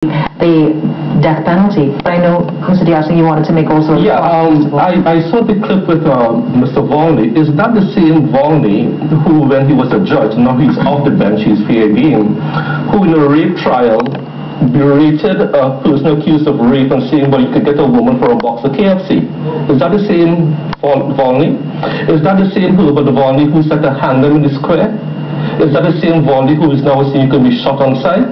the death penalty. But I know, Mr. Diassi, you wanted to make also a I saw the clip with Mr. Volney. Is that the same Volney who, when he was a judge, now he's off the bench, he's fair game, who in a rape trial berated a person accused of rape and saying, well, you could get a woman for a box of KFC? Is that the same Volney? Is that the same Volney who said to hand them in the square? Is that the same Volney who is now saying you can be shot on sight?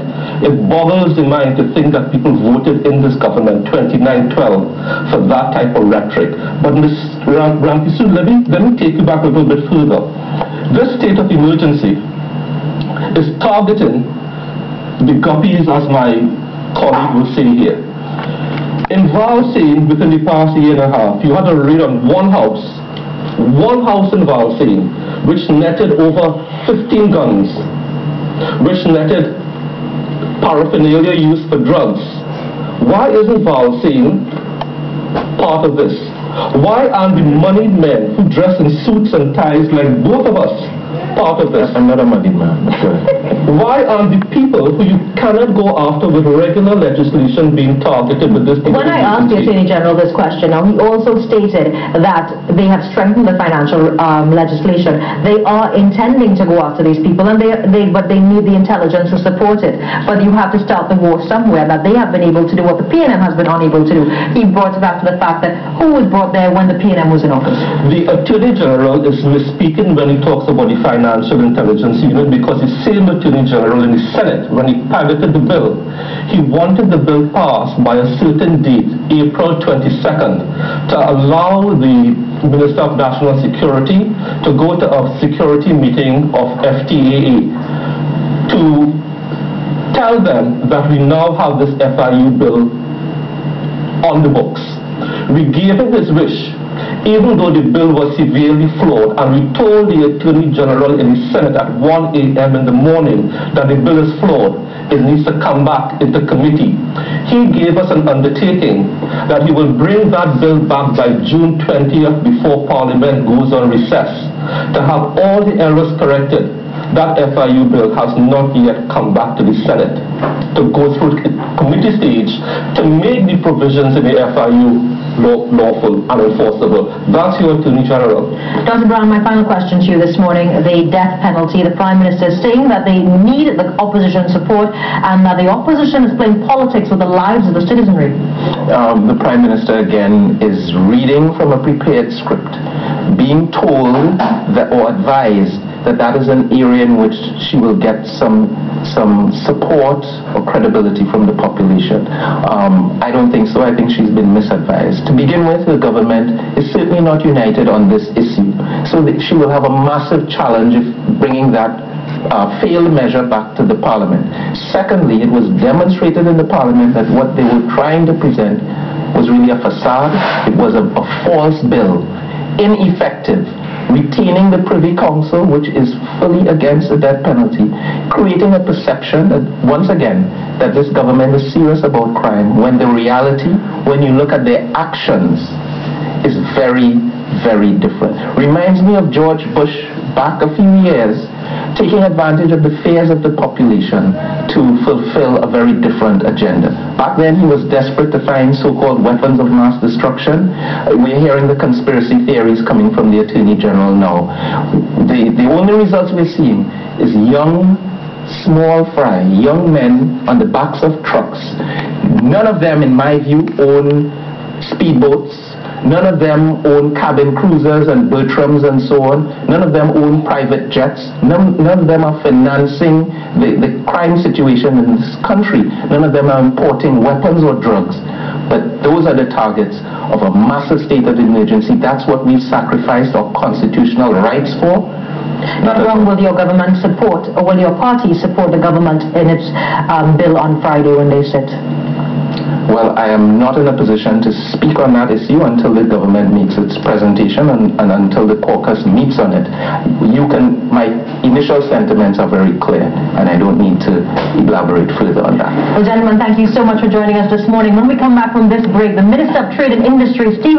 It boggles the mind to think that people voted in this government 29-12 for that type of rhetoric. But Ms. Rampisu, let me take you back a little bit further. This state of emergency is targeting the guppies, as my colleague will say here. In Valsane, within the past year and a half, you had a raid on one house in Valsane, which netted over 15 guns, which netted paraphernalia used for drugs. Why isn't Valsane part of this? Why aren't the moneyed men who dress in suits and ties like both of us part of this? I'm not a moneyed man. Why aren't the people who you cannot go after with regular legislation being targeted with this? When I asked the Attorney General this question, now he also stated that they have strengthened the financial legislation. They are intending to go after these people, and but they need the intelligence to support it. But you have to start the war somewhere. That they have been able to do what the PNM has been unable to do. He brought it back to the fact that who was brought there when the PNM was in office? The Attorney General is misspeaking when he talks about the Financial Intelligence Unit, because the same Attorney General in the Senate, when he piloted the bill, he wanted the bill passed by a certain date, April 22nd, to allow the Minister of National Security to go to a security meeting of FTAA to tell them that we now have this FIU bill on the books. We gave him his wish, even though the bill was severely flawed, and we told the Attorney General in the Senate at 1 a.m. in the morning that the bill is flawed. It needs to come back into committee. He gave us an undertaking that he will bring that bill back by June 20th before Parliament goes on recess to have all the errors corrected. That FIU bill has not yet come back to the Senate to go through committee stage to make the provisions in the FIU lawful and enforceable. That's your Attorney General. Dr. Browne, my final question to you this morning, the death penalty. The Prime Minister is saying that they need the opposition support and that the opposition is playing politics with the lives of the citizenry. The Prime Minister again is reading from a prepared script, being told that, or advised that is an area in which she will get some support or credibility from the population. I don't think so. I think she's been misadvised. To begin with, the government is certainly not united on this issue, so that she will have a massive challenge of bringing that failed measure back to the Parliament. Secondly, it was demonstrated in the Parliament that what they were trying to present was really a facade. It was a false bill, ineffective, retaining the Privy Council, which is fully against the death penalty, creating a perception that, once again, that this government is serious about crime, when the reality, when you look at their actions, is very, very different. Reminds me of George Bush back a few years, taking advantage of the fears of the population to fulfill a very different agenda. Back then he was desperate to find so-called weapons of mass destruction. We're hearing the conspiracy theories coming from the Attorney General now. The only results we're seeing is young, small fry, young men on the backs of trucks. None of them, in my view, own speedboats. None of them own cabin cruisers and Bertrams and so on. None of them own private jets. None of them are financing the crime situation in this country. None of them are importing weapons or drugs. But those are the targets of a massive state of emergency. That's what we've sacrificed our constitutional rights for. Dr. Browne, will your government support, or will your party support the government in its bill on Friday when they sit? Well, I am not in a position to speak on that issue until the government makes its presentation and until the caucus meets on it. My initial sentiments are very clear, and I don't need to elaborate further on that. Well, gentlemen, thank you so much for joining us this morning. When we come back from this break, the Minister of Trade and Industry, Steve